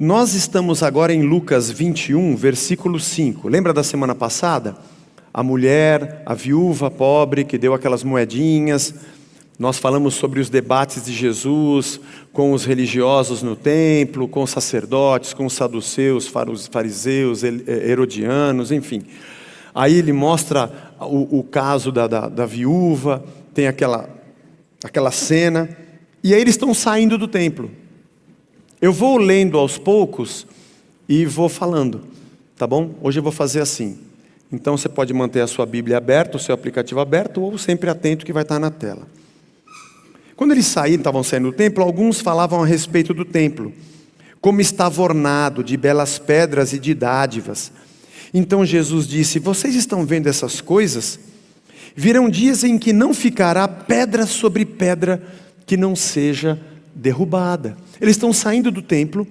Nós estamos agora em Lucas 21, versículo 5. Lembra da semana passada? A mulher, a viúva pobre que deu aquelas moedinhas. Nós falamos sobre os debates de Jesus com os religiosos no templo, com os sacerdotes, com os saduceus, fariseus, herodianos, enfim. Aí ele mostra o caso da viúva, tem aquela cena, e aí eles estão saindo do templo. Eu vou lendo aos poucos e vou falando, tá bom? Hoje eu vou fazer assim. Então você pode manter a sua Bíblia aberta, o seu aplicativo aberto, ou sempre atento que vai estar na tela. Quando eles estavam saindo do templo, alguns falavam a respeito do templo, como estava ornado de belas pedras e de dádivas. Então Jesus disse: vocês estão vendo essas coisas? Virão dias em que não ficará pedra sobre pedra que não seja derrubada. Eles estão saindo do templo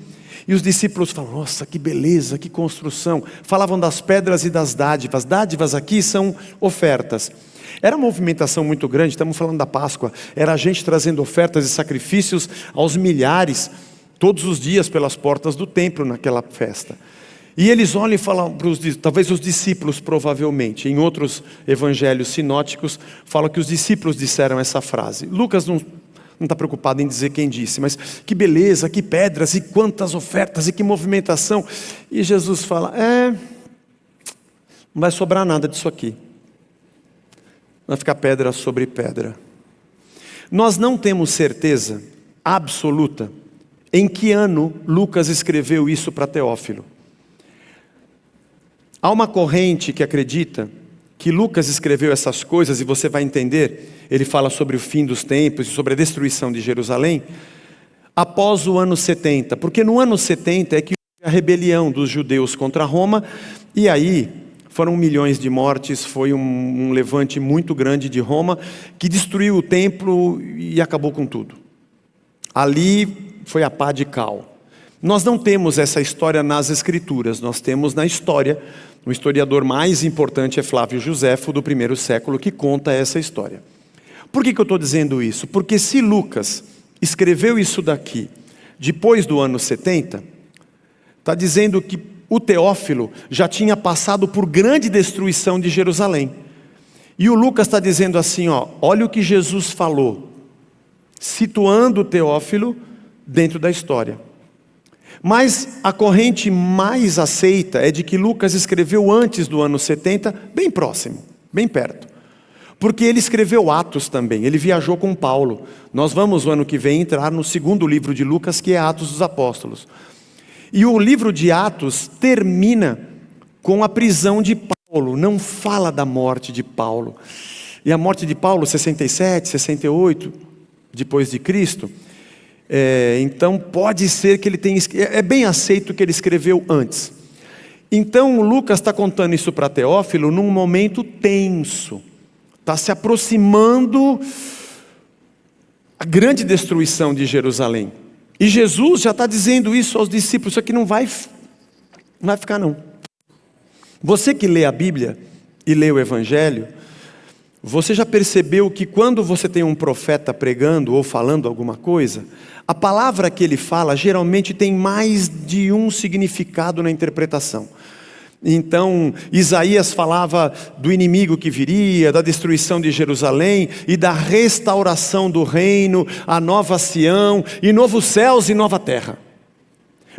e os discípulos falam: nossa, que beleza, que construção. Falavam das pedras e das dádivas. Dádivas aqui são ofertas. Era uma movimentação muito grande, estamos falando da Páscoa. Era a gente trazendo ofertas e sacrifícios aos milhares, todos os dias pelas portas do templo naquela festa. E eles olham e falam, talvez os discípulos provavelmente, em outros evangelhos sinóticos, falam que os discípulos disseram essa frase. Lucas não está preocupado em dizer quem disse, mas que beleza, que pedras e quantas ofertas e que movimentação. E Jesus fala, não vai sobrar nada disso aqui. Vai ficar pedra sobre pedra. Nós não temos certeza absoluta em que ano Lucas escreveu isso para Teófilo. Há uma corrente que acredita que Lucas escreveu essas coisas, e você vai entender, ele fala sobre o fim dos tempos, sobre a destruição de Jerusalém, após o ano 70, porque no ano 70 é que houve a rebelião dos judeus contra Roma, e aí foram milhões de mortes, foi um levante muito grande de Roma, que destruiu o templo e acabou com tudo. Ali foi a pá de cal. Nós não temos essa história nas escrituras, nós temos na história. O historiador mais importante é Flávio Joséfo, do primeiro século, que conta essa história. Por que eu estou dizendo isso? Porque se Lucas escreveu isso daqui, depois do ano 70, está dizendo que o Teófilo já tinha passado por grande destruição de Jerusalém. E o Lucas está dizendo assim, olha o que Jesus falou, situando o Teófilo dentro da história. Mas a corrente mais aceita é de que Lucas escreveu antes do ano 70, bem próximo, bem perto. Porque ele escreveu Atos também, ele viajou com Paulo. Nós vamos o ano que vem entrar no segundo livro de Lucas, que é Atos dos Apóstolos. E o livro de Atos termina com a prisão de Paulo, não fala da morte de Paulo. E a morte de Paulo, 67, 68, depois de Cristo. Então pode ser que ele tenha, é bem aceito que ele escreveu antes. Então Lucas está contando isso para Teófilo num momento tenso, está se aproximando a grande destruição de Jerusalém, e Jesus já está dizendo isso aos discípulos, isso aqui não vai ficar não. Você que lê a Bíblia e lê o Evangelho, você já percebeu que quando você tem um profeta pregando ou falando alguma coisa, a palavra que ele fala geralmente tem mais de um significado na interpretação. Então, Isaías falava do inimigo que viria, da destruição de Jerusalém e da restauração do reino, a nova Sião, e novos céus e nova terra.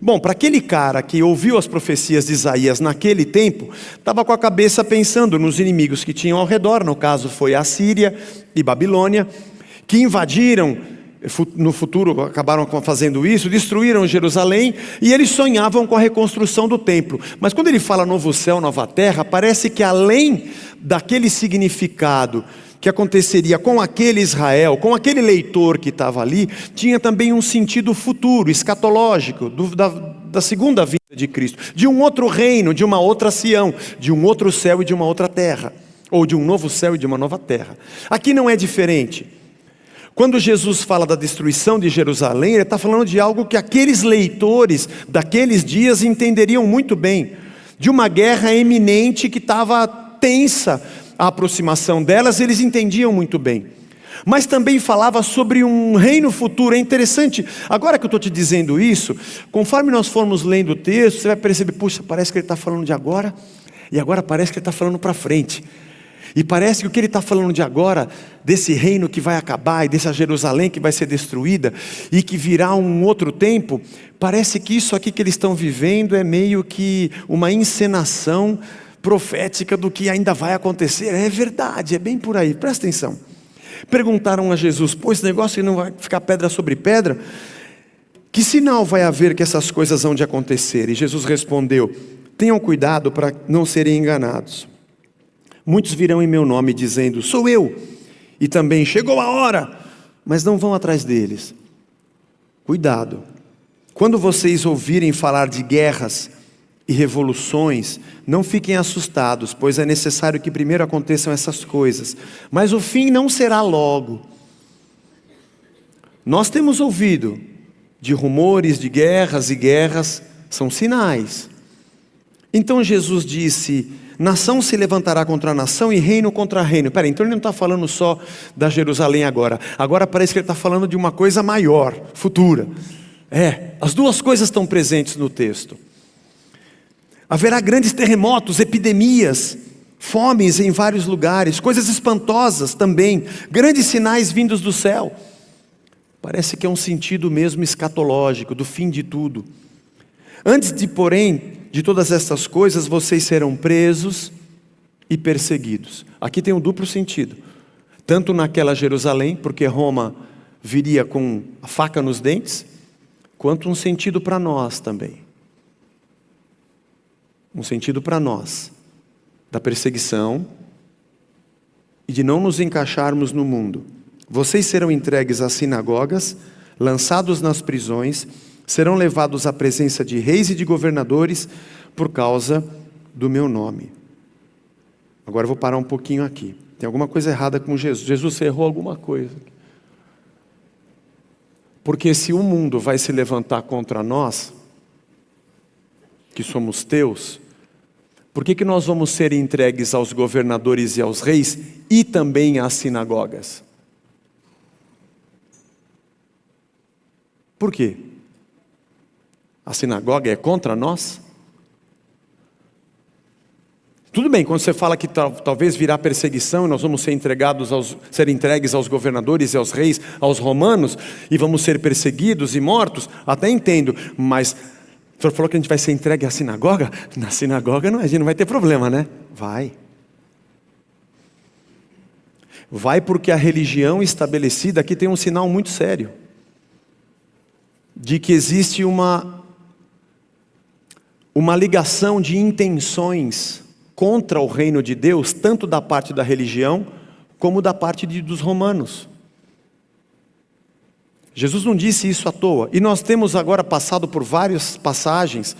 Bom, para aquele cara que ouviu as profecias de Isaías naquele tempo, estava com a cabeça pensando nos inimigos que tinham ao redor, no caso foi a Síria e Babilônia, que invadiram, no futuro acabaram fazendo isso, destruíram Jerusalém, e eles sonhavam com a reconstrução do templo. Mas quando ele fala novo céu, nova terra, parece que além daquele significado que aconteceria com aquele Israel, com aquele leitor que estava ali, tinha também um sentido futuro, escatológico, da segunda vinda de Cristo, de um outro reino, de uma outra Sião, de um outro céu e de uma outra terra, ou de um novo céu e de uma nova terra. Aqui não é diferente. Quando Jesus fala da destruição de Jerusalém, ele está falando de algo que aqueles leitores daqueles dias entenderiam muito bem, de uma guerra eminente que estava tensa, a aproximação delas, eles entendiam muito bem. mas também falava sobre um reino futuro. É interessante, agora que eu estou te dizendo isso, conforme nós formos lendo o texto, você vai perceber, puxa, parece que ele está falando de agora, e agora parece que ele está falando para frente. E parece que o que ele está falando de agora, desse reino que vai acabar, e dessa Jerusalém que vai ser destruída, e que virá um outro tempo, parece que isso aqui que eles estão vivendo é meio que uma encenação profética do que ainda vai acontecer. É verdade, é bem por aí, presta atenção. Perguntaram a Jesus, pô, esse negócio não vai ficar pedra sobre pedra? Que sinal vai haver que essas coisas hão de acontecer? E Jesus respondeu, tenham cuidado para não serem enganados. Muitos virão em meu nome dizendo, sou eu, e também chegou a hora, mas não vão atrás deles. Cuidado, quando vocês ouvirem falar de guerras e revoluções, não fiquem assustados, pois é necessário que primeiro aconteçam essas coisas, mas o fim não será logo. Nós temos ouvido de rumores de guerras, e guerras são sinais. Então Jesus disse, nação se levantará contra nação e reino contra reino. Peraí, então ele não está falando só da Jerusalém agora. Agora parece que ele está falando de uma coisa maior, futura. As duas coisas estão presentes no texto. Haverá grandes terremotos, epidemias, fomes em vários lugares, coisas espantosas também, grandes sinais vindos do céu. Parece que é um sentido mesmo escatológico, do fim de tudo. Antes de, porém, de todas essas coisas, vocês serão presos e perseguidos. Aqui tem um duplo sentido. Tanto naquela Jerusalém, porque Roma viria com a faca nos dentes, quanto um sentido para nós também. Um sentido para nós, da perseguição e de não nos encaixarmos no mundo. Vocês serão entregues às sinagogas, lançados nas prisões, serão levados à presença de reis e de governadores por causa do meu nome. Agora eu vou parar um pouquinho aqui. Tem alguma coisa errada com Jesus. Jesus errou alguma coisa. Porque se o mundo vai se levantar contra nós, que somos teus, por que nós vamos ser entregues aos governadores e aos reis e também às sinagogas? Por quê? A sinagoga é contra nós? Tudo bem, quando você fala que talvez virá perseguição e nós vamos ser entregues aos governadores e aos reis, aos romanos, e vamos ser perseguidos e mortos, até entendo, mas o senhor falou que a gente vai ser entregue à sinagoga? Na sinagoga a gente não vai ter problema, né? Vai. Vai porque a religião estabelecida, aqui tem um sinal muito sério, de que existe uma ligação de intenções contra o reino de Deus, tanto da parte da religião, como da parte dos romanos. Jesus não disse isso à toa, e nós temos agora passado por várias passagens,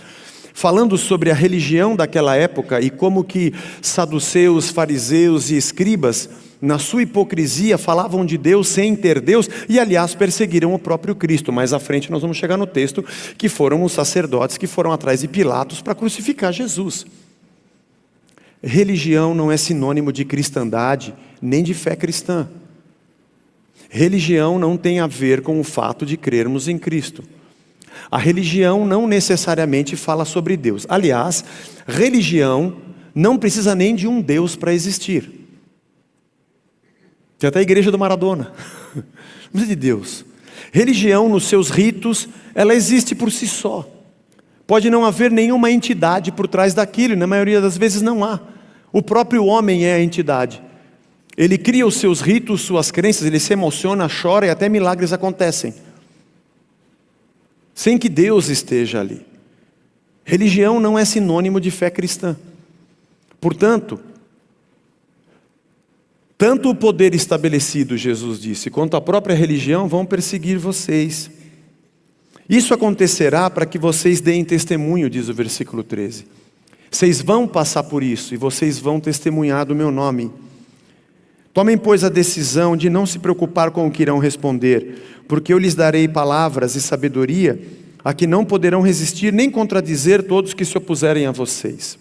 falando sobre a religião daquela época, e como que saduceus, fariseus e escribas, na sua hipocrisia, falavam de Deus sem ter Deus, e aliás perseguiram o próprio Cristo. Mais à frente nós vamos chegar no texto, que foram os sacerdotes que foram atrás de Pilatos para crucificar Jesus. Religião não é sinônimo de cristandade, nem de fé cristã. Religião não tem a ver com o fato de crermos em Cristo. A religião não necessariamente fala sobre Deus. Aliás, religião não precisa nem de um Deus para existir. Tem até a igreja do Maradona. Não precisa de Deus. Religião, nos seus ritos, ela existe por si só. Pode não haver nenhuma entidade por trás daquilo, e na maioria das vezes não há. O próprio homem é a entidade. Ele cria os seus ritos, suas crenças, ele se emociona, chora e até milagres acontecem, sem que Deus esteja ali. Religião não é sinônimo de fé cristã. Portanto, tanto o poder estabelecido, Jesus disse, quanto a própria religião vão perseguir vocês. Isso acontecerá para que vocês deem testemunho, diz o versículo 13. Vocês vão passar por isso e vocês vão testemunhar do meu nome. Tomem, pois, a decisão de não se preocupar com o que irão responder, porque eu lhes darei palavras e sabedoria a que não poderão resistir nem contradizer todos que se opuserem a vocês.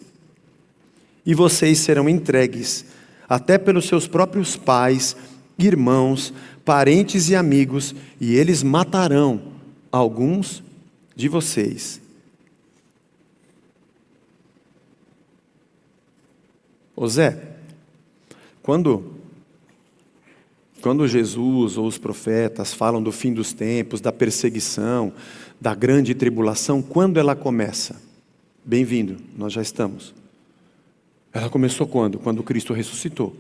E vocês serão entregues, até pelos seus próprios pais, irmãos, parentes e amigos, e eles matarão alguns de vocês. Ô Zé, quando Jesus ou os profetas falam do fim dos tempos, da perseguição, da grande tribulação, quando ela começa? Bem-vindo, nós já estamos. Ela começou quando? Quando Cristo ressuscitou.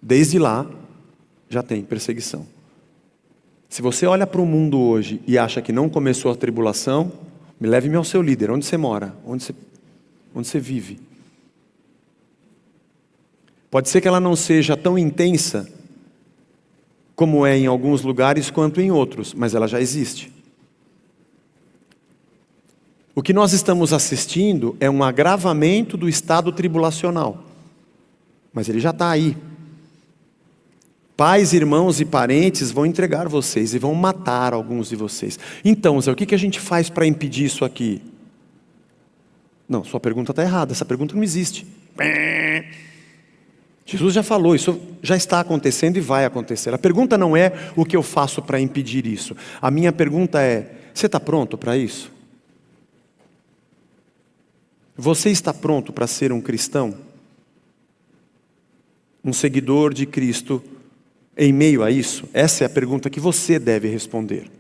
Desde lá, já tem perseguição. Se você olha para o mundo hoje e acha que não começou a tribulação, leve-me ao seu líder. Onde você mora? Onde você vive? Pode ser que ela não seja tão intensa como é em alguns lugares quanto em outros, mas ela já existe. O que nós estamos assistindo é um agravamento do estado tribulacional, mas ele já está aí. Pais, irmãos e parentes vão entregar vocês e vão matar alguns de vocês. Então, Zé, o que a gente faz para impedir isso aqui? Não, sua pergunta está errada, essa pergunta não existe. Jesus já falou, isso já está acontecendo e vai acontecer. A pergunta não é o que eu faço para impedir isso. A minha pergunta é, você está pronto para isso? Você está pronto para ser um cristão? Um seguidor de Cristo em meio a isso? Essa é a pergunta que você deve responder.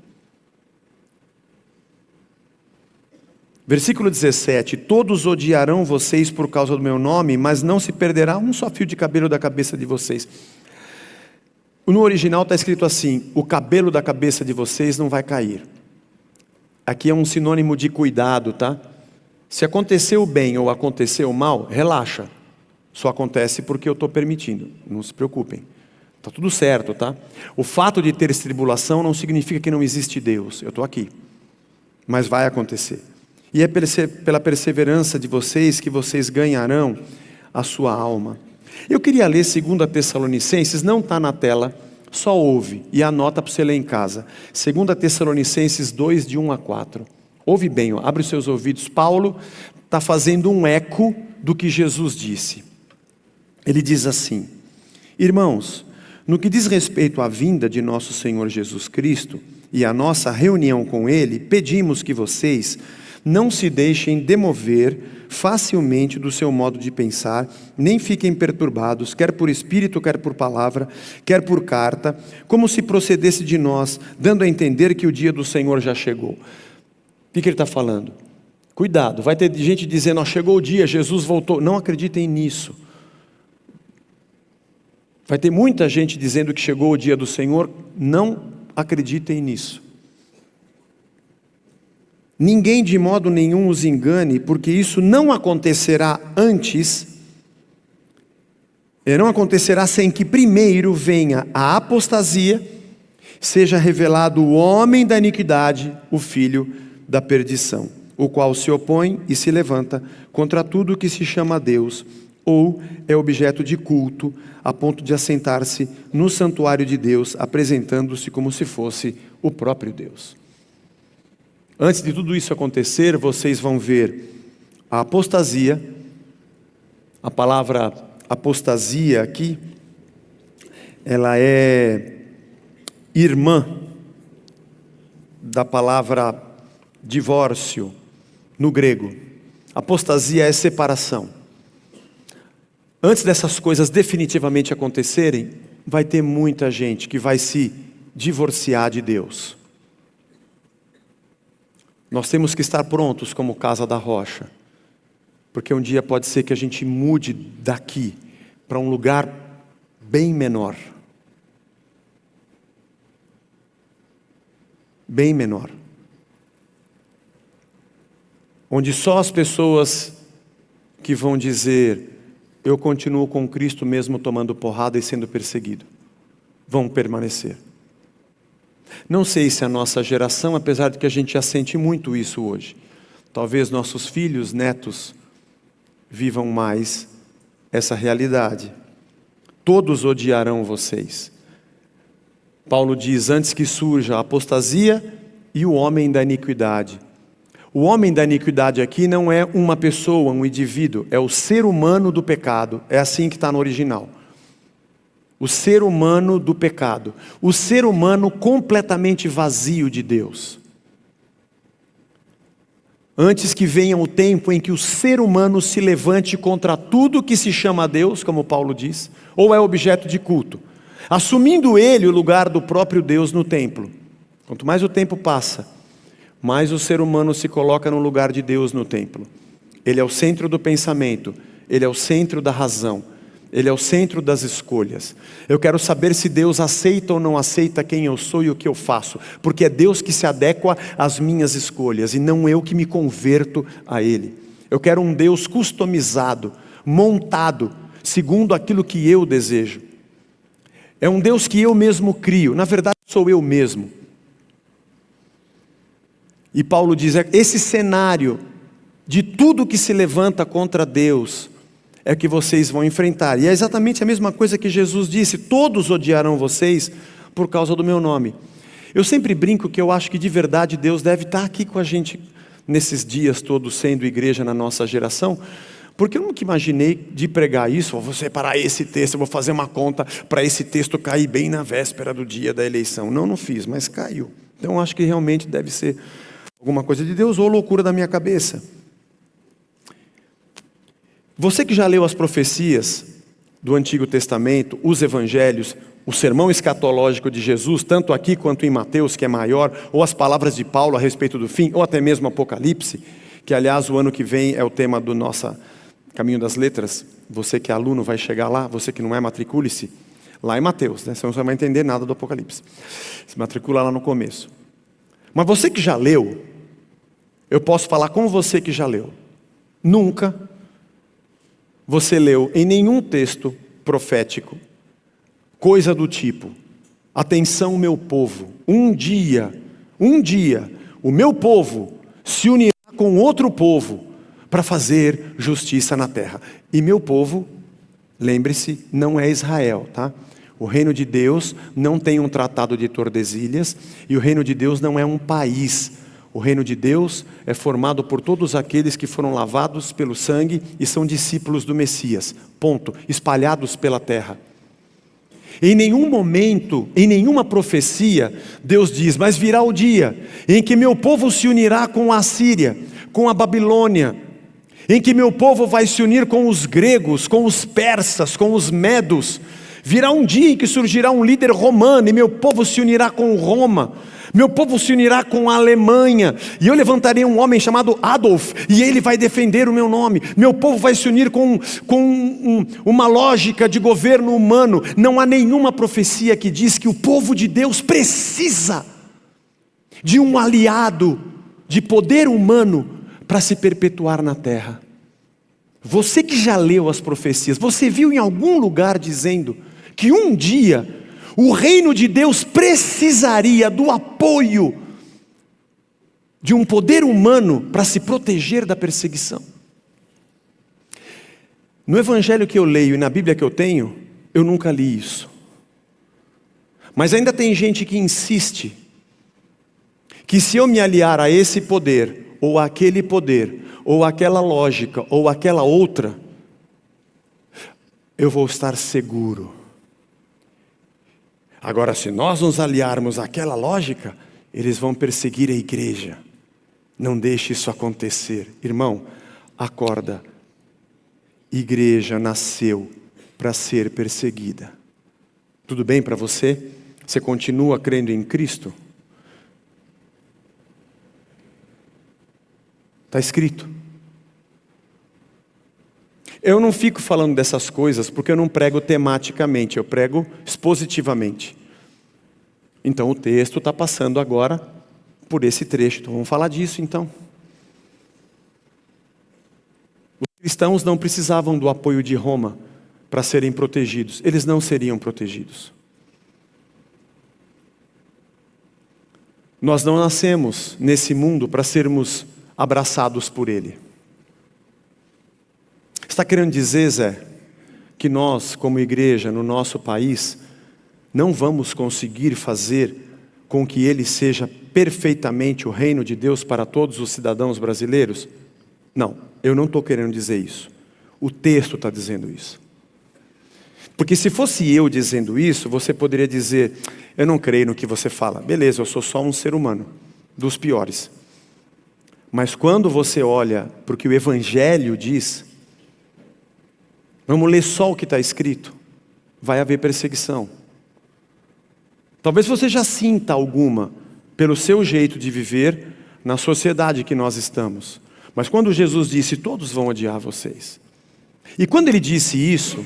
Versículo 17, todos odiarão vocês por causa do meu nome, mas não se perderá um só fio de cabelo da cabeça de vocês. No original está escrito assim, o cabelo da cabeça de vocês não vai cair. Aqui é um sinônimo de cuidado, tá? Se aconteceu bem ou aconteceu mal, relaxa. Só acontece porque eu estou permitindo, não se preocupem. Está tudo certo, tá? O fato de ter tribulação não significa que não existe Deus, eu estou aqui. Mas vai acontecer. E é pela perseverança de vocês que vocês ganharão a sua alma. Eu queria ler 2 Tessalonicenses, não está na tela, só ouve e anota para você ler em casa. 2 Tessalonicenses 2, de 1 a 4. Ouve bem, ó, abre os seus ouvidos. Paulo está fazendo um eco do que Jesus disse. Ele diz assim, irmãos, no que diz respeito à vinda de nosso Senhor Jesus Cristo e à nossa reunião com Ele, pedimos que vocês não se deixem demover facilmente do seu modo de pensar, nem fiquem perturbados, quer por espírito, quer por palavra, quer por carta, como se procedesse de nós, dando a entender que o dia do Senhor já chegou. O que ele está falando? Cuidado, vai ter gente dizendo, chegou o dia, Jesus voltou. Não acreditem nisso. Vai ter muita gente dizendo que chegou o dia do Senhor, não acreditem nisso. Ninguém de modo nenhum os engane, porque isso não acontecerá antes, não acontecerá sem que primeiro venha a apostasia, seja revelado o homem da iniquidade, o filho da perdição, o qual se opõe e se levanta contra tudo que se chama Deus, ou é objeto de culto, a ponto de assentar-se no santuário de Deus, apresentando-se como se fosse o próprio Deus. Antes de tudo isso acontecer, vocês vão ver a apostasia. A palavra apostasia aqui, ela é irmã da palavra divórcio no grego. Apostasia é separação. Antes dessas coisas definitivamente acontecerem, vai ter muita gente que vai se divorciar de Deus. Nós temos que estar prontos como Casa da Rocha, porque um dia pode ser que a gente mude daqui para um lugar bem menor. Bem menor. Onde só as pessoas que vão dizer, eu continuo com Cristo mesmo tomando porrada e sendo perseguido, vão permanecer. Não sei se a nossa geração, apesar de que a gente já sente muito isso hoje, talvez nossos filhos, netos, vivam mais essa realidade. Todos odiarão vocês. Paulo diz, antes que surja a apostasia e o homem da iniquidade. O homem da iniquidade aqui não é uma pessoa, um indivíduo, é o ser humano do pecado, é assim que está no original. O ser humano do pecado. O ser humano completamente vazio de Deus. Antes que venha o tempo em que o ser humano se levante contra tudo que se chama Deus, como Paulo diz, ou é objeto de culto, assumindo ele o lugar do próprio Deus no templo. Quanto mais o tempo passa, mais o ser humano se coloca no lugar de Deus no templo. Ele é o centro do pensamento, ele é o centro da razão, ele é o centro das escolhas. Eu quero saber se Deus aceita ou não aceita quem eu sou e o que eu faço, porque é Deus que se adequa às minhas escolhas e não eu que me converto a Ele. Eu quero um Deus customizado, montado, segundo aquilo que eu desejo. É um Deus que eu mesmo crio, na verdade sou eu mesmo. E Paulo diz, esse cenário de tudo que se levanta contra Deus é que vocês vão enfrentar. E é exatamente a mesma coisa que Jesus disse: todos odiarão vocês por causa do meu nome. Eu sempre brinco que eu acho que de verdade Deus deve estar aqui com a gente nesses dias todos sendo igreja na nossa geração, porque eu nunca imaginei de pregar isso, vou separar esse texto, eu vou fazer uma conta para esse texto cair bem na véspera do dia da eleição. Não fiz, mas caiu. Então acho que realmente deve ser alguma coisa de Deus ou loucura da minha cabeça. Você que já leu as profecias do Antigo Testamento, os Evangelhos, o sermão escatológico de Jesus, tanto aqui quanto em Mateus, que é maior, ou as palavras de Paulo a respeito do fim, ou até mesmo Apocalipse, que aliás o ano que vem é o tema do nosso Caminho das Letras. Você que é aluno vai chegar lá, você que não é, matricule-se. Lá em Mateus, né? Senão você não vai entender nada do Apocalipse. Se matricula lá no começo. Mas você que já leu, eu posso falar com você que já leu. Nunca você leu em nenhum texto profético coisa do tipo: atenção meu povo, um dia, o meu povo se unirá com outro povo para fazer justiça na terra. E meu povo, lembre-se, não é Israel, tá? O reino de Deus não tem um tratado de Tordesilhas, e o reino de Deus não é um país. O reino de Deus é formado por todos aqueles que foram lavados pelo sangue e são discípulos do Messias. Ponto. Espalhados pela terra. Em nenhum momento, em nenhuma profecia, Deus diz: mas virá o dia em que meu povo se unirá com a Assíria, com a Babilônia, em que meu povo vai se unir com os gregos, com os persas, com os medos. Virá um dia em que surgirá um líder romano e meu povo se unirá com Roma. Meu povo se unirá com a Alemanha, e eu levantarei um homem chamado Adolf, e ele vai defender o meu nome. Meu povo vai se unir com uma lógica de governo humano. Não há nenhuma profecia que diz que o povo de Deus precisa de um aliado de poder humano para se perpetuar na terra. Você que já leu as profecias, você viu em algum lugar dizendo que um dia o reino de Deus precisaria do apoio de um poder humano para se proteger da perseguição? No evangelho que eu leio e na Bíblia que eu tenho, eu nunca li isso. Mas ainda tem gente que insiste que se eu me aliar a esse poder, ou àquele poder, ou àquela lógica, ou àquela outra, eu vou estar seguro. Agora, se nós nos aliarmos àquela lógica, eles vão perseguir a igreja. Não deixe isso acontecer. Irmão, acorda. Igreja nasceu para ser perseguida. Tudo bem para você? Você continua crendo em Cristo? Está escrito. Eu não fico falando dessas coisas porque eu não prego tematicamente, eu prego expositivamente. Então o texto está passando agora por esse trecho, então vamos falar disso então. Os cristãos não precisavam do apoio de Roma para serem protegidos, eles não seriam protegidos. Nós não nascemos nesse mundo para sermos abraçados por ele. Está querendo dizer, Zé, que nós, como igreja, no nosso país, não vamos conseguir fazer com que ele seja perfeitamente o reino de Deus para todos os cidadãos brasileiros? Não, eu não estou querendo dizer isso. O texto está dizendo isso. Porque se fosse eu dizendo isso, você poderia dizer, eu não creio no que você fala. Beleza, eu sou só um ser humano, dos piores. Mas quando você olha para o que o Evangelho diz, vamos ler só o que está escrito, vai haver perseguição. Talvez você já sinta alguma, pelo seu jeito de viver, na sociedade que nós estamos. Mas quando Jesus disse, todos vão odiar vocês. E quando ele disse isso,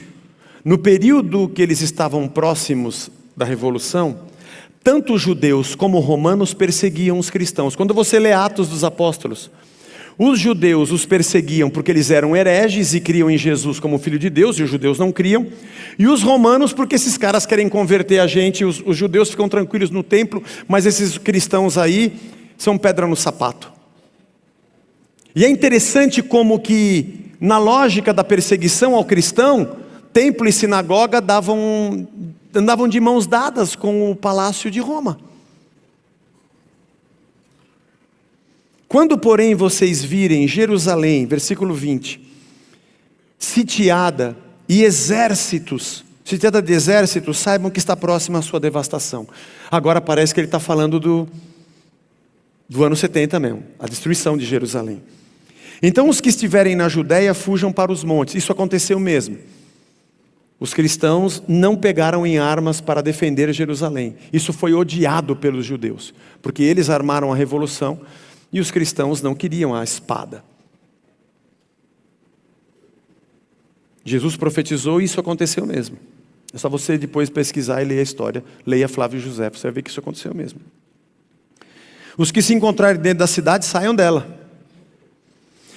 no período que eles estavam próximos da Revolução, tanto os judeus como os romanos perseguiam os cristãos. Quando você lê Atos dos Apóstolos, os judeus os perseguiam porque eles eram hereges e criam em Jesus como Filho de Deus, e os judeus não criam. E os romanos porque esses caras querem converter a gente, os judeus ficam tranquilos no templo, mas esses cristãos aí são pedra no sapato. E é interessante como que, na lógica da perseguição ao cristão, templo e sinagoga andavam de mãos dadas com o palácio de Roma. Quando, porém, vocês virem Jerusalém, versículo 20, sitiada de exércitos, saibam que está próxima a sua devastação. Agora parece que ele está falando do ano 70 mesmo, a destruição de Jerusalém. Então os que estiverem na Judéia fujam para os montes. Isso aconteceu mesmo. Os cristãos não pegaram em armas para defender Jerusalém. Isso foi odiado pelos judeus, porque eles armaram a revolução e os cristãos não queriam a espada. Jesus profetizou e isso aconteceu mesmo. É só você depois pesquisar e ler a história. Leia Flávio José, você vai ver que isso aconteceu mesmo. Os que se encontrarem dentro da cidade, saiam dela.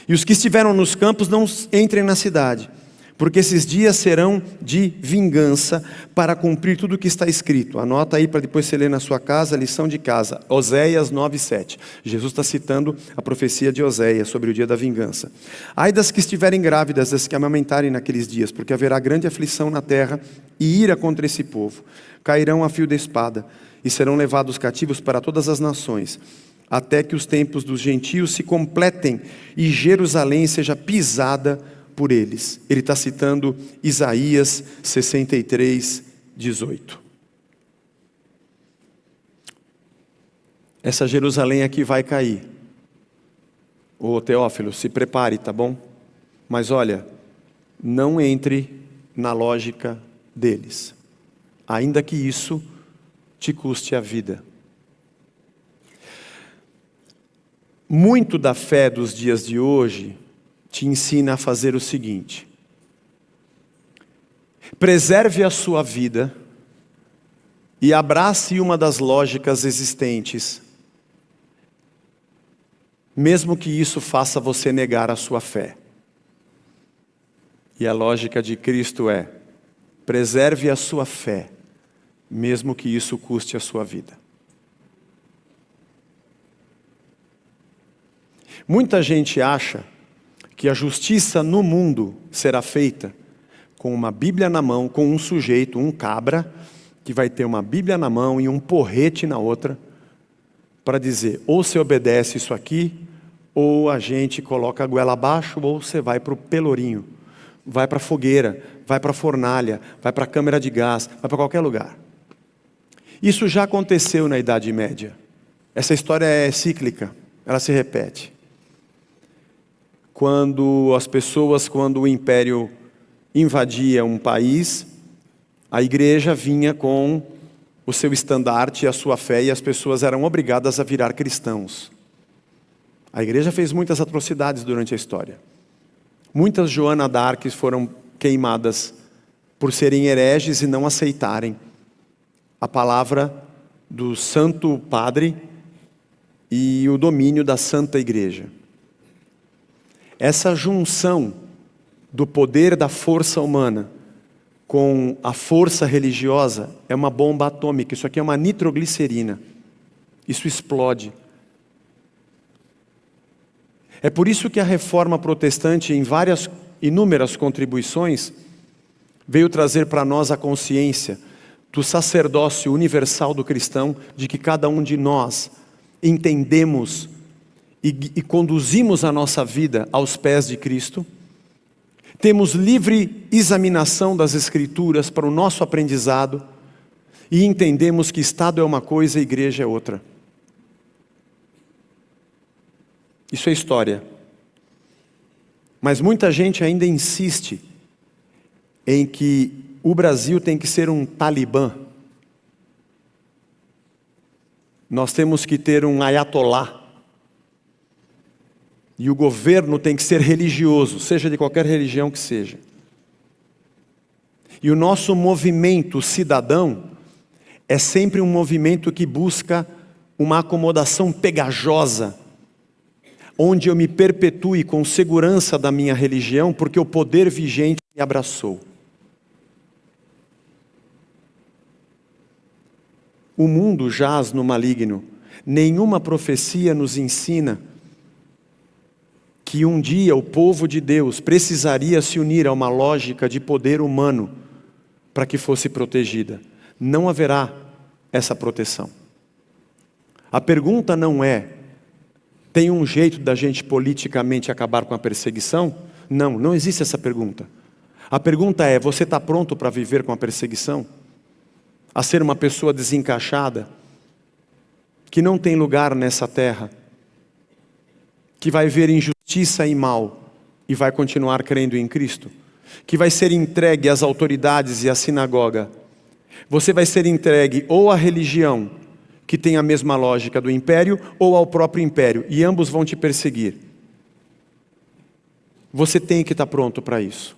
E os que estiveram nos campos, não entrem na cidade. Porque esses dias serão de vingança para cumprir tudo o que está escrito. Anota aí para depois você ler na sua casa, lição de casa. Oséias 9:7. Jesus está citando a profecia de Oséias sobre o dia da vingança. Ai das que estiverem grávidas, das que amamentarem naqueles dias, porque haverá grande aflição na terra e ira contra esse povo. Cairão a fio da espada e serão levados cativos para todas as nações, até que os tempos dos gentios se completem e Jerusalém seja pisada por eles. Ele está citando Isaías 63:18. Essa Jerusalém aqui vai cair. Ô Teófilo, se prepare, tá bom? Mas olha, não entre na lógica deles, ainda que isso te custe a vida. Muito da fé dos dias de hoje te ensina a fazer o seguinte: preserve a sua vida e abrace uma das lógicas existentes, mesmo que isso faça você negar a sua fé. E a lógica de Cristo é: preserve a sua fé, mesmo que isso custe a sua vida. Muita gente acha que a justiça no mundo será feita com uma Bíblia na mão, com um sujeito, um cabra, que vai ter uma Bíblia na mão e um porrete na outra, para dizer, ou você obedece isso aqui, ou a gente coloca a goela abaixo, ou você vai para o pelourinho, vai para a fogueira, vai para a fornalha, vai para a câmara de gás, vai para qualquer lugar. Isso já aconteceu na Idade Média. Essa história é cíclica, ela se repete. Quando o império invadia um país, a igreja vinha com o seu estandarte, a sua fé, e as pessoas eram obrigadas a virar cristãos. A igreja fez muitas atrocidades durante a história. Muitas Joana d'Arc foram queimadas por serem hereges e não aceitarem a palavra do Santo Padre e o domínio da Santa Igreja. Essa junção do poder da força humana com a força religiosa é uma bomba atômica. Isso aqui é uma nitroglicerina. Isso explode. É por isso que a reforma protestante, em inúmeras contribuições, veio trazer para nós a consciência do sacerdócio universal do cristão, de que cada um de nós entendemos e conduzimos a nossa vida aos pés de Cristo. temos livre examinação das Escrituras para o nosso aprendizado e entendemos que Estado é uma coisa e igreja é outra. Isso é história. Mas muita gente ainda insiste em que o Brasil tem que ser um Talibã. Nós temos que ter um ayatolá. E o governo tem que ser religioso, seja de qualquer religião que seja. E o nosso movimento cidadão é sempre um movimento que busca uma acomodação pegajosa, onde eu me perpetue com segurança da minha religião, porque o poder vigente me abraçou. O mundo jaz no maligno. Nenhuma profecia nos ensina que um dia o povo de Deus precisaria se unir a uma lógica de poder humano para que fosse protegida. Não haverá essa proteção. A pergunta não é: tem um jeito da gente politicamente acabar com a perseguição? Não, não existe essa pergunta. A pergunta é: você está pronto para viver com a perseguição? A ser uma pessoa desencaixada, que não tem lugar nessa terra, que vai ver injustiça e mal e vai continuar crendo em Cristo, que vai ser entregue às autoridades e à sinagoga. Você vai ser entregue ou à religião, que tem a mesma lógica do império, ou ao próprio império, e ambos vão te perseguir. Você tem que estar pronto para isso.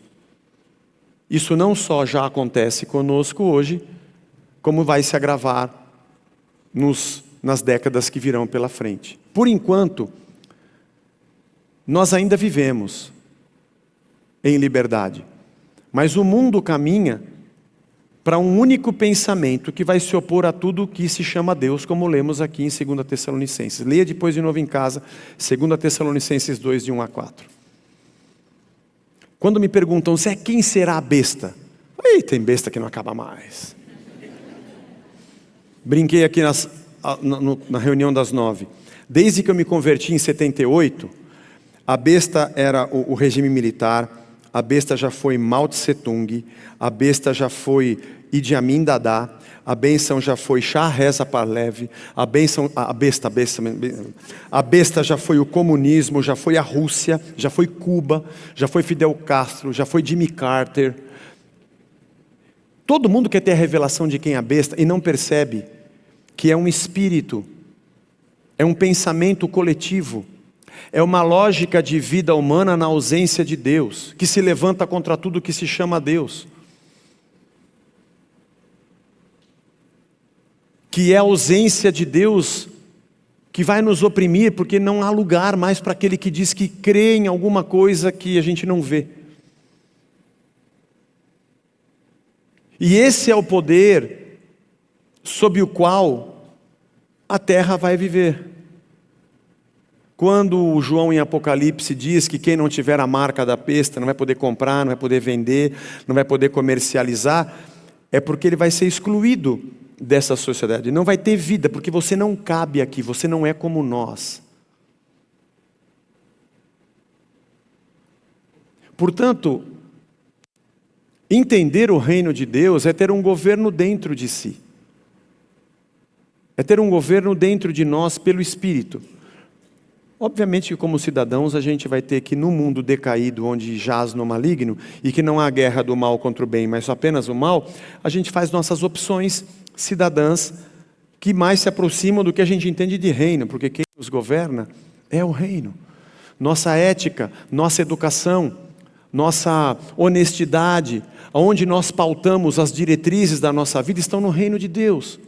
Isso não só já acontece conosco hoje, como vai se agravar nas décadas que virão pela frente. Por enquanto, nós ainda vivemos em liberdade, mas o mundo caminha para um único pensamento que vai se opor a tudo o que se chama Deus, como lemos aqui em 2 Tessalonicenses. Leia depois de novo em casa, 2 Tessalonicenses 2, de 1 a 4. Quando me perguntam, Zé, quem será a besta? Aí tem besta que não acaba mais. Brinquei aqui na reunião das 9. Desde que eu me converti em 78, a besta era o regime militar, a besta já foi Mao Tse Tung, a besta já foi Idi Amin Dada, a bênção já foi Shah Reza Pahlavi, a besta já foi o comunismo, já foi a Rússia, já foi Cuba, já foi Fidel Castro, já foi Jimmy Carter. Todo mundo quer ter a revelação de quem é a besta e não percebe que é um espírito, é um pensamento coletivo, é uma lógica de vida humana na ausência de Deus, que se levanta contra tudo que se chama Deus. Que é a ausência de Deus que vai nos oprimir, porque não há lugar mais para aquele que diz que crê em alguma coisa que a gente não vê. E esse é o poder sob o qual a terra vai viver. Quando o João em Apocalipse diz que quem não tiver a marca da besta não vai poder comprar, não vai poder vender, não vai poder comercializar, é porque ele vai ser excluído dessa sociedade. Não vai ter vida, porque você não cabe aqui, você não é como nós. Portanto, entender o reino de Deus é ter um governo dentro de si. É ter um governo dentro de nós pelo Espírito. Obviamente que como cidadãos a gente vai ter que, no mundo decaído, onde jaz no maligno, e que não há guerra do mal contra o bem, mas apenas o mal, a gente faz nossas opções cidadãs que mais se aproximam do que a gente entende de reino, porque quem nos governa é o reino. Nossa ética, nossa educação, nossa honestidade, onde nós pautamos as diretrizes da nossa vida, estão no reino de Deus.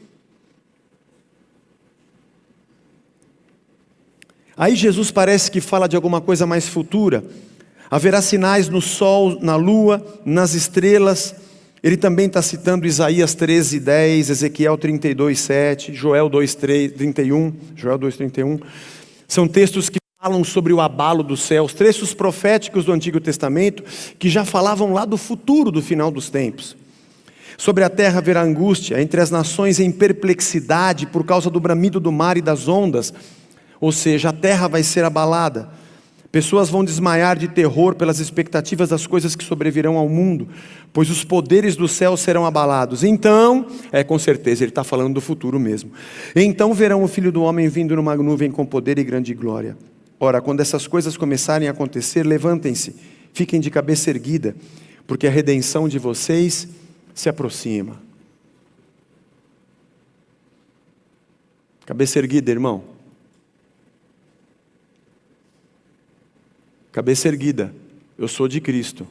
Aí Jesus parece que fala de alguma coisa mais futura. Haverá sinais no sol, na lua, nas estrelas. Ele também está citando Isaías 13:10, Ezequiel 32:7, Joel 2:31. São textos que falam sobre o abalo dos céus, textos proféticos do Antigo Testamento, que já falavam lá do futuro, do final dos tempos. Sobre a terra haverá angústia, entre as nações em perplexidade, por causa do bramido do mar e das ondas. Ou seja, a terra vai ser abalada. Pessoas vão desmaiar de terror pelas expectativas das coisas que sobrevirão ao mundo, pois os poderes do céu serão abalados. Então, com certeza, ele está falando do futuro mesmo. Então verão o Filho do Homem vindo numa nuvem com poder e grande glória. Ora, quando essas coisas começarem a acontecer, levantem-se, fiquem de cabeça erguida, porque a redenção de vocês se aproxima. Cabeça erguida, irmão. Cabeça erguida. Eu sou de Cristo.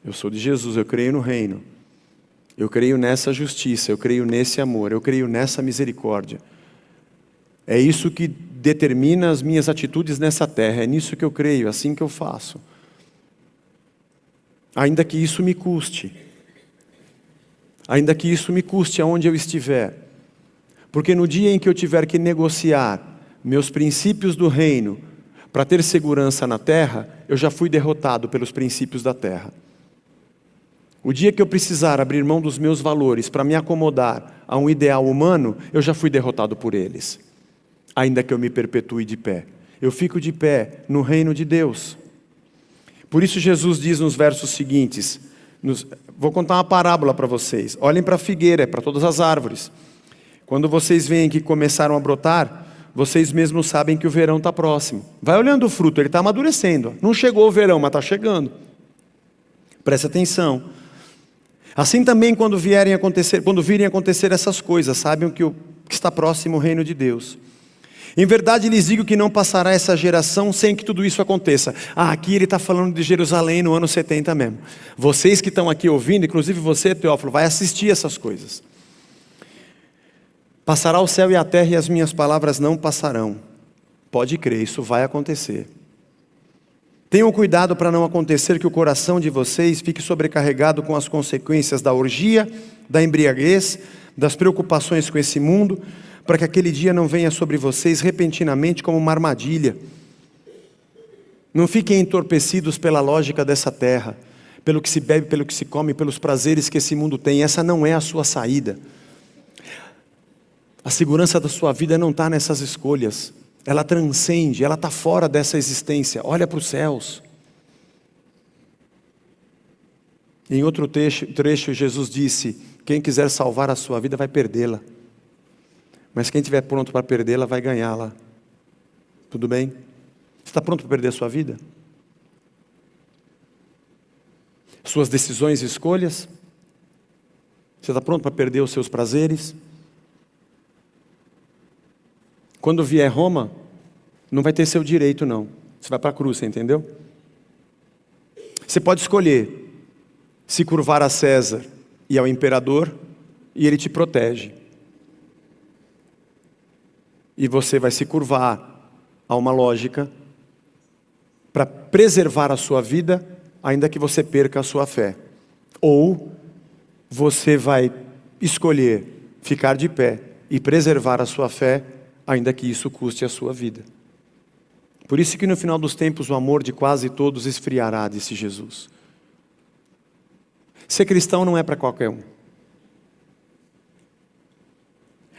Eu sou de Jesus, eu creio no reino. Eu creio nessa justiça, eu creio nesse amor, eu creio nessa misericórdia. É isso que determina as minhas atitudes nessa terra, é nisso que eu creio, é assim que eu faço. Ainda que isso me custe. Ainda que isso me custe aonde eu estiver. Porque no dia em que eu tiver que negociar meus princípios do reino para ter segurança na terra, eu já fui derrotado pelos princípios da terra. O dia que eu precisar abrir mão dos meus valores para me acomodar a um ideal humano, eu já fui derrotado por eles. Ainda que eu me perpetue de pé. Eu fico de pé no reino de Deus. Por isso Jesus diz nos versos seguintes, vou contar uma parábola para vocês. Olhem para a figueira, é para todas as árvores. Quando vocês veem que começaram a brotar, vocês mesmos sabem que o verão está próximo. Vai olhando o fruto, ele está amadurecendo. Não chegou o verão, mas está chegando. Preste atenção. Assim também quando virem acontecer essas coisas, saibam que está próximo o reino de Deus. Em verdade lhes digo que não passará essa geração sem que tudo isso aconteça. Aqui ele está falando de Jerusalém no ano 70 mesmo. Vocês que estão aqui ouvindo, inclusive você, Teófilo, vai assistir essas coisas. Passará o céu e a terra e as minhas palavras não passarão. Pode crer, isso vai acontecer. Tenham cuidado para não acontecer que o coração de vocês fique sobrecarregado com as consequências da orgia, da embriaguez, das preocupações com esse mundo, para que aquele dia não venha sobre vocês repentinamente como uma armadilha. Não fiquem entorpecidos pela lógica dessa terra, pelo que se bebe, pelo que se come, pelos prazeres que esse mundo tem. Essa não é a sua saída. A segurança da sua vida não está nessas escolhas. Ela transcende, ela está fora dessa existência. Olha para os céus. Em outro trecho, Jesus disse: quem quiser salvar a sua vida vai perdê-la. Mas quem estiver pronto para perdê-la vai ganhá-la. Tudo bem? Você está pronto para perder a sua vida? Suas decisões e escolhas? Você está pronto para perder os seus prazeres? Quando vier Roma, não vai ter seu direito não. Você vai para a cruz, você entendeu? Você pode escolher se curvar a César e ao imperador, e ele te protege. E você vai se curvar a uma lógica para preservar a sua vida, ainda que você perca a sua fé. Ou você vai escolher ficar de pé e preservar a sua fé, ainda que isso custe a sua vida. Por isso que no final dos tempos o amor de quase todos esfriará, disse Jesus. Ser cristão não é para qualquer um.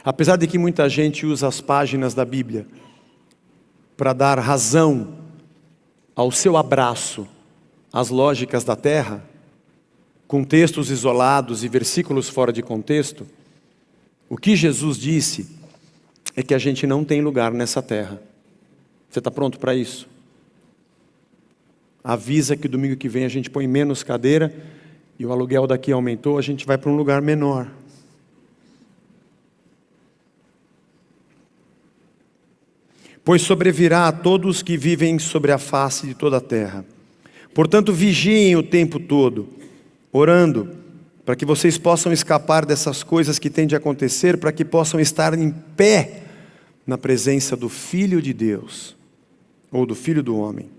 Apesar de que muita gente usa as páginas da Bíblia para dar razão ao seu abraço às lógicas da terra, com textos isolados e versículos fora de contexto, o que Jesus disse é que a gente não tem lugar nessa terra. Você está pronto para isso? Avisa que domingo que vem a gente põe menos cadeira e o aluguel daqui aumentou, a gente vai para um lugar menor. Pois sobrevirá a todos que vivem sobre a face de toda a terra. Portanto, vigiem o tempo todo, orando, para que vocês possam escapar dessas coisas que têm de acontecer, para que possam estar em pé na presença do Filho de Deus, ou do Filho do Homem.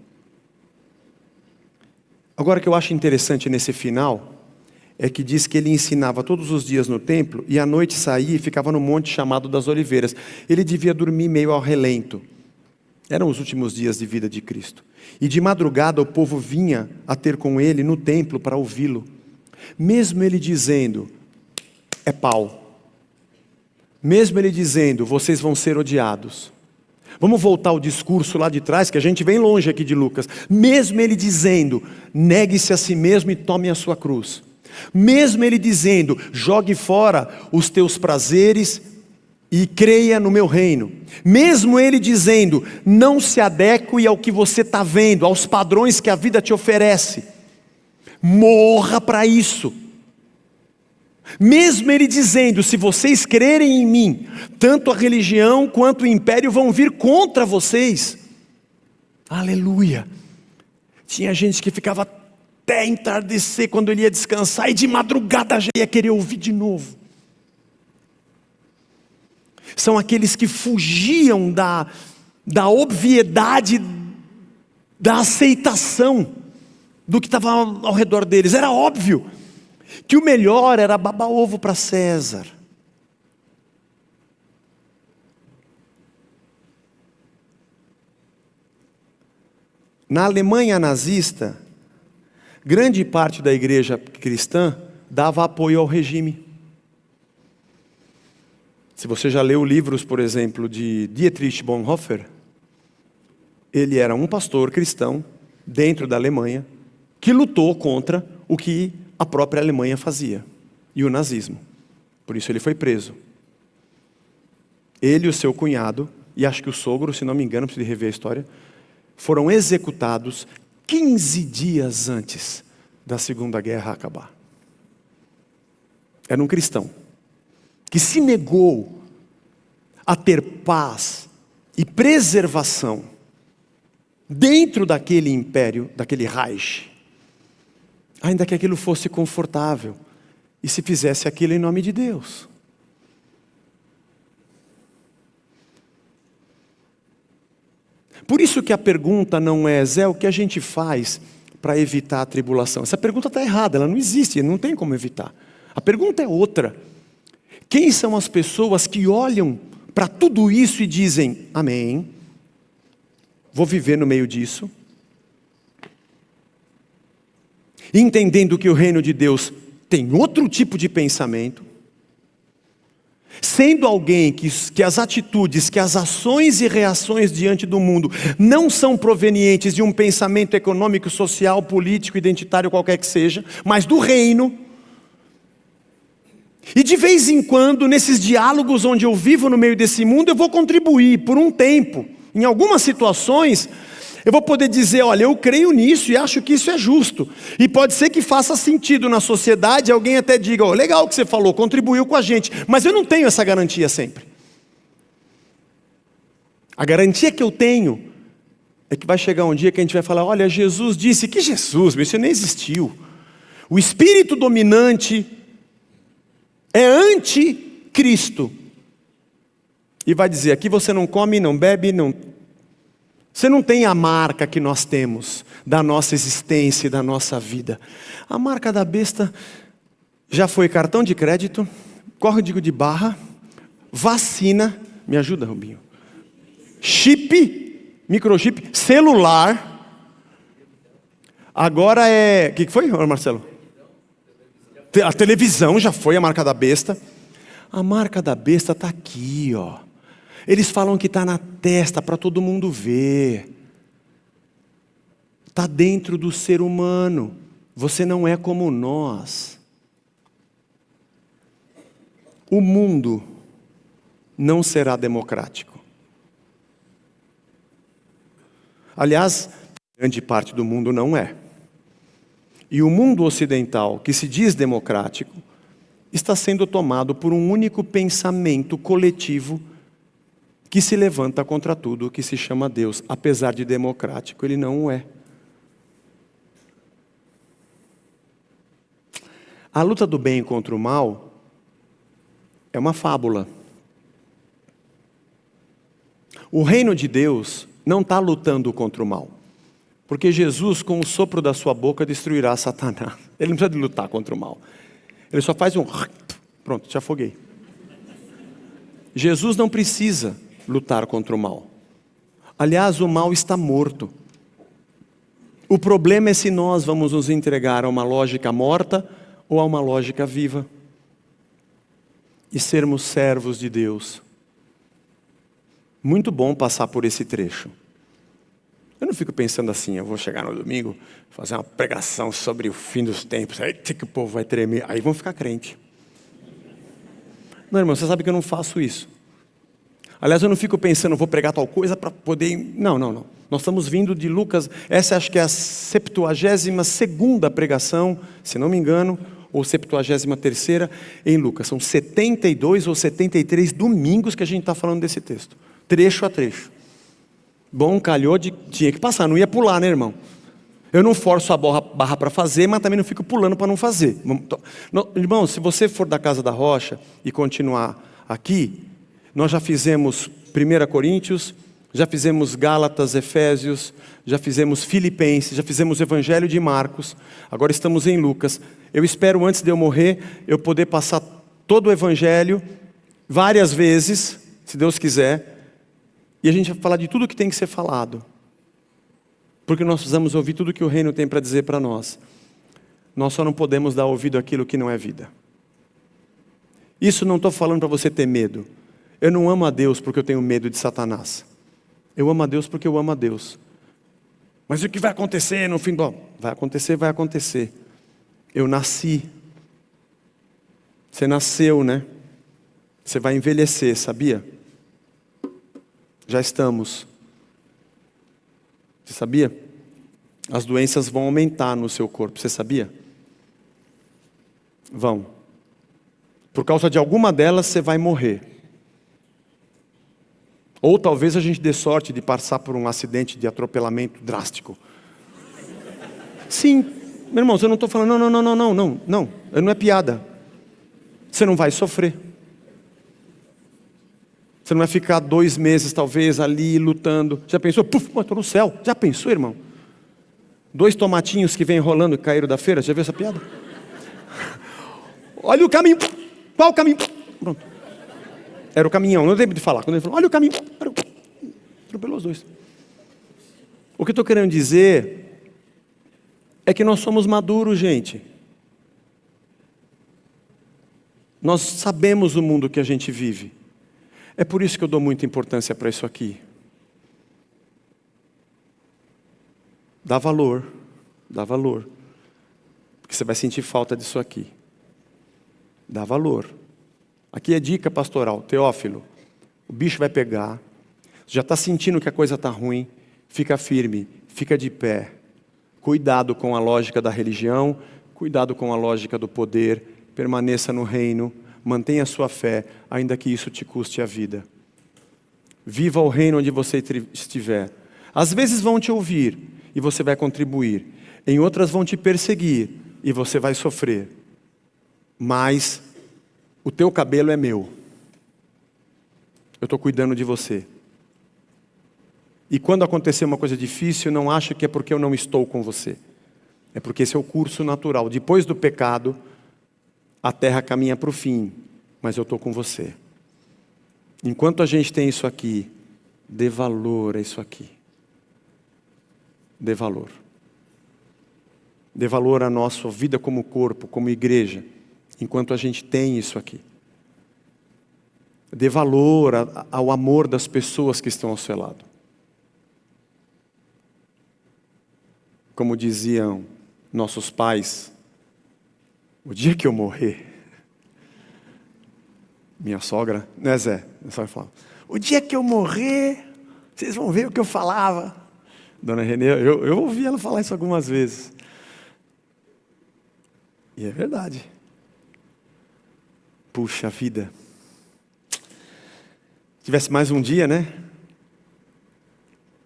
Agora, o que eu acho interessante nesse final, é que diz que ele ensinava todos os dias no templo, e à noite saía e ficava no monte chamado das Oliveiras. Ele devia dormir meio ao relento. Eram os últimos dias de vida de Cristo. E de madrugada o povo vinha a ter com ele no templo para ouvi-lo. Mesmo ele dizendo, é pau. Mesmo ele dizendo, vocês vão ser odiados. Vamos voltar ao discurso lá de trás, que a gente vem longe aqui de Lucas. Mesmo ele dizendo, negue-se a si mesmo e tome a sua cruz. Mesmo ele dizendo, jogue fora os teus prazeres e creia no meu reino. Mesmo ele dizendo, não se adeque ao que você está vendo, aos padrões que a vida te oferece. Morra para isso. Mesmo ele dizendo, se vocês crerem em mim, tanto a religião quanto o império vão vir contra vocês. Aleluia. Tinha gente que ficava até entardecer quando ele ia descansar, e de madrugada já ia querer ouvir de novo. São aqueles que fugiam da obviedade, da aceitação do que estava ao redor deles. Era óbvio que o melhor era babar ovo para César. Na Alemanha nazista, grande parte da igreja cristã dava apoio ao regime. Se você já leu livros, por exemplo, de Dietrich Bonhoeffer, ele era um pastor cristão dentro da Alemanha que lutou contra o que a própria Alemanha fazia, e o nazismo. Por isso ele foi preso. Ele e o seu cunhado, e acho que o sogro, se não me engano, preciso rever a história, foram executados 15 dias antes da Segunda Guerra acabar. Era um cristão que se negou a ter paz e preservação dentro daquele império, daquele Reich, ainda que aquilo fosse confortável, e se fizesse aquilo em nome de Deus. Por isso que a pergunta não é, Zé, o que a gente faz para evitar a tribulação? Essa pergunta está errada, ela não existe, não tem como evitar. A pergunta é outra. Quem são as pessoas que olham para tudo isso e dizem, amém, vou viver no meio disso, entendendo que o reino de Deus tem outro tipo de pensamento, sendo alguém que as atitudes, que as ações e reações diante do mundo não são provenientes de um pensamento econômico, social, político, identitário, qualquer que seja, mas do reino. E de vez em quando, nesses diálogos onde eu vivo no meio desse mundo, eu vou contribuir por um tempo. Em algumas situações, eu vou poder dizer, olha, eu creio nisso e acho que isso é justo. E pode ser que faça sentido na sociedade, alguém até diga, oh, legal o que você falou, contribuiu com a gente. Mas eu não tenho essa garantia sempre. A garantia que eu tenho é que vai chegar um dia que a gente vai falar, olha, Jesus disse, que Jesus, isso nem existiu. O espírito dominante é anticristo. E vai dizer, aqui você não come, não bebe, não... Você não tem a marca que nós temos da nossa existência e da nossa vida. A marca da besta já foi cartão de crédito, código de barra, vacina, me ajuda, Rubinho, chip, microchip, celular, agora é... O que foi, Marcelo? A televisão já foi a marca da besta. A marca da besta está aqui, ó. Eles falam que está na testa para todo mundo ver. Está dentro do ser humano. Você não é como nós. O mundo não será democrático. Aliás, grande parte do mundo não é. E o mundo ocidental, que se diz democrático, está sendo tomado por um único pensamento coletivo que se levanta contra tudo o que se chama Deus. Apesar de democrático, ele não o é. A luta do bem contra o mal é uma fábula. O reino de Deus não está lutando contra o mal. Porque Jesus, com o sopro da sua boca, destruirá Satanás. Ele não precisa de lutar contra o mal. Ele só faz um... Pronto, te afoguei. Jesus não precisa lutar contra o mal. Aliás, o mal está morto. O problema é se nós vamos nos entregar a uma lógica morta ou a uma lógica viva. E sermos servos de Deus. Muito bom passar por esse trecho. Eu não fico pensando assim, eu vou chegar no domingo, fazer uma pregação sobre o fim dos tempos, aí que o povo vai tremer, aí vão ficar crente. Não, irmão, você sabe que eu não faço isso. Aliás, eu não fico pensando, vou pregar tal coisa para poder... Não. Nós estamos vindo de Lucas, essa acho que é a 72ª pregação, se não me engano, ou 73ª em Lucas. São 72 ou 73 domingos que a gente está falando desse texto, trecho a trecho. Bom, calhou tinha que passar, não ia pular, né, irmão? Eu não forço a barra para fazer, mas também não fico pulando para não fazer. Irmão, se você for da Casa da Rocha e continuar aqui, nós já fizemos 1 Coríntios, já fizemos Gálatas, Efésios, já fizemos Filipenses, já fizemos o Evangelho de Marcos, agora estamos em Lucas. Eu espero, antes de eu morrer, eu poder passar todo o Evangelho várias vezes, se Deus quiser, e a gente vai falar de tudo que tem que ser falado. Porque nós precisamos ouvir tudo que o reino tem para dizer para nós. Nós só não podemos dar ouvido àquilo que não é vida. Isso não estou falando para você ter medo. Eu não amo a Deus porque eu tenho medo de Satanás. Eu amo a Deus porque eu amo a Deus. Mas o que vai acontecer no fim? Bom, vai acontecer. Eu nasci. Você nasceu, né? Você vai envelhecer, sabia? Já estamos. Você sabia? As doenças vão aumentar no seu corpo, você sabia? Vão. Por causa de alguma delas você vai morrer. Ou talvez a gente dê sorte de passar por um acidente de atropelamento drástico. Sim, meu irmão, eu não estou falando, não é piada. Você não vai sofrer. Você não vai ficar 2 meses, talvez, ali lutando. Já pensou? Puf, estou no céu. Já pensou, irmão? 2 tomatinhos que vêm rolando e caíram da feira. Já viu essa piada? Olha o caminho. Qual o caminho? Pronto. Era o caminhão, não deu tempo de falar. Quando ele falou, olha o caminho. Atropelou os 2. O que eu estou querendo dizer é que nós somos maduros, gente. Nós sabemos o mundo que a gente vive. É por isso que eu dou muita importância para isso aqui. Dá valor. Porque você vai sentir falta disso aqui. Dá valor. Aqui é dica pastoral. Teófilo, o bicho vai pegar. Você já está sentindo que a coisa está ruim. Fica firme, fica de pé. Cuidado com a lógica da religião. Cuidado com a lógica do poder. Permaneça no reino. Mantenha a sua fé, ainda que isso te custe a vida. Viva o reino onde você estiver. Às vezes vão te ouvir e você vai contribuir. Em outras vão te perseguir e você vai sofrer. Mas o teu cabelo é meu. Eu estou cuidando de você. E quando acontecer uma coisa difícil, não ache que é porque eu não estou com você. É porque esse é o curso natural. Depois do pecado, a terra caminha para o fim, mas eu estou com você. Enquanto a gente tem isso aqui, dê valor a isso aqui. Dê valor. Dê valor à nossa vida como corpo, como igreja, enquanto a gente tem isso aqui. Dê valor ao amor das pessoas que estão ao seu lado. Como diziam nossos pais, o dia que eu morrer, minha sogra, né, Zé? Minha sogra falava, o dia que eu morrer, vocês vão ver o que eu falava. Dona Renê, eu ouvi ela falar isso algumas vezes. E é verdade. Puxa vida. Tivesse mais um dia, né?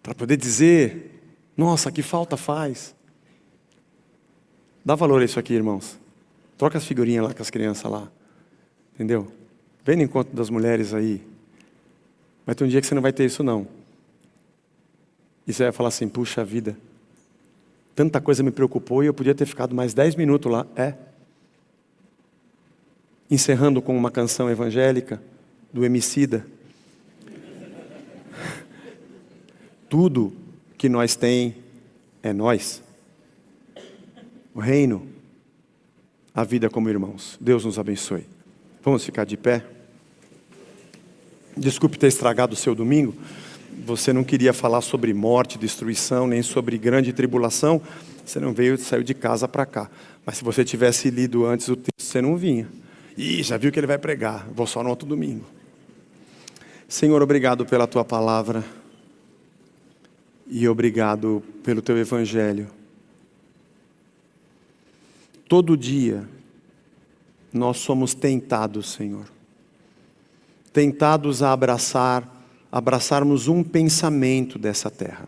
Para poder dizer, nossa, que falta faz. Dá valor a isso aqui, irmãos. Troca as figurinhas lá com as crianças lá. Entendeu? Vem no encontro das mulheres aí. Vai ter um dia que você não vai ter isso não. E você vai falar assim, puxa vida. Tanta coisa me preocupou e eu podia ter ficado mais 10 minutos lá. Encerrando com uma canção evangélica do Emicida. Tudo que nós tem é nós. O reino, a vida como irmãos. Deus nos abençoe. Vamos ficar de pé? Desculpe ter estragado o seu domingo. Você não queria falar sobre morte, destruição, nem sobre grande tribulação. Você não saiu de casa para cá. Mas se você tivesse lido antes o texto, você não vinha. Ih, já viu que ele vai pregar. Vou só no outro domingo. Senhor, obrigado pela tua palavra. E obrigado pelo teu evangelho. Todo dia nós somos tentados, Senhor. Tentados a abraçarmos um pensamento dessa terra.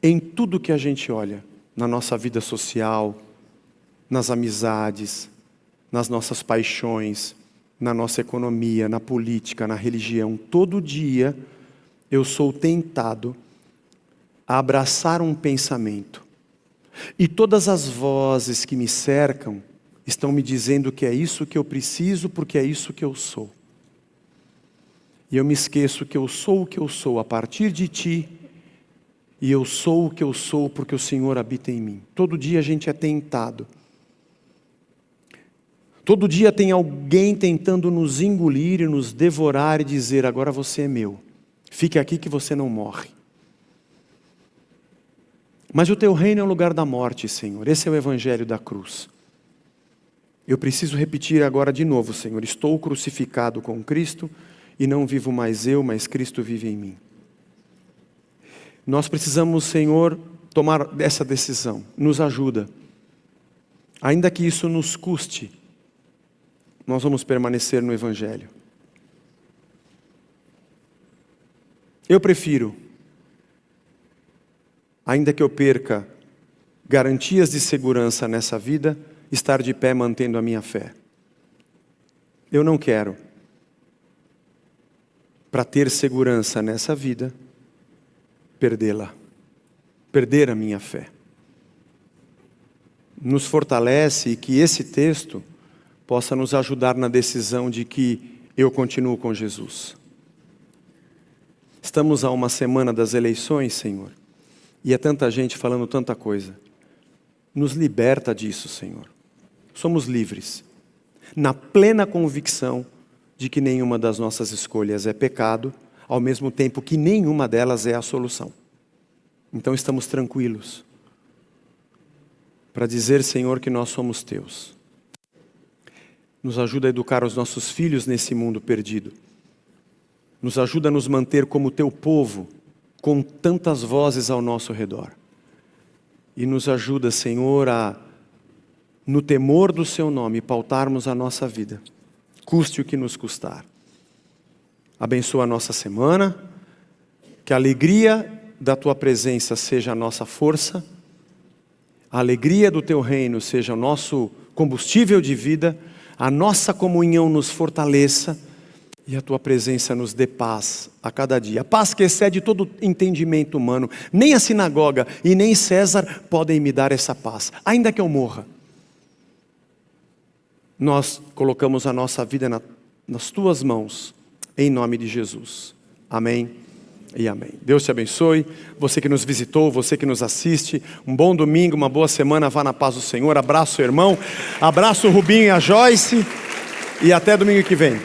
Em tudo que a gente olha, na nossa vida social, nas amizades, nas nossas paixões, na nossa economia, na política, na religião, todo dia eu sou tentado a abraçar um pensamento. E todas as vozes que me cercam estão me dizendo que é isso que eu preciso, porque é isso que eu sou. E eu me esqueço que eu sou o que eu sou a partir de Ti, e eu sou o que eu sou porque o Senhor habita em mim. Todo dia a gente é tentado. Todo dia tem alguém tentando nos engolir e nos devorar e dizer: agora você é meu, fique aqui que você não morre. Mas o Teu reino é um lugar da morte, Senhor. Esse é o evangelho da cruz. Eu preciso repetir agora de novo, Senhor: estou crucificado com Cristo, e não vivo mais eu, mas Cristo vive em mim. Nós precisamos, Senhor, tomar essa decisão. Nos ajuda. Ainda que isso nos custe, nós vamos permanecer no evangelho. Eu prefiro, ainda que eu perca garantias de segurança nessa vida, estar de pé mantendo a minha fé. Eu não quero, para ter segurança nessa vida, perdê-la, perder a minha fé. Nos fortalece e que esse texto possa nos ajudar na decisão de que eu continuo com Jesus. Estamos a uma semana das eleições, Senhor, e é tanta gente falando tanta coisa. Nos liberta disso, Senhor. Somos livres, na plena convicção de que nenhuma das nossas escolhas é pecado, ao mesmo tempo que nenhuma delas é a solução. Então estamos tranquilos para dizer, Senhor, que nós somos Teus. Nos ajuda a educar os nossos filhos nesse mundo perdido. Nos ajuda a nos manter como Teu povo, com tantas vozes ao nosso redor. E nos ajuda, Senhor, a, no temor do Seu nome, pautarmos a nossa vida, custe o que nos custar. Abençoa a nossa semana, que a alegria da Tua presença seja a nossa força, a alegria do Teu reino seja o nosso combustível de vida, a nossa comunhão nos fortaleça e a Tua presença nos dê paz a cada dia. A paz que excede todo entendimento humano. Nem a sinagoga e nem César podem me dar essa paz, ainda que eu morra. Nós colocamos a nossa vida nas Tuas mãos, em nome de Jesus. Amém e amém. Deus te abençoe. Você que nos visitou, você que nos assiste, um bom domingo, uma boa semana, vá na paz do Senhor. Abraço, irmão. Abraço o Rubinho e a Joyce. E até domingo que vem.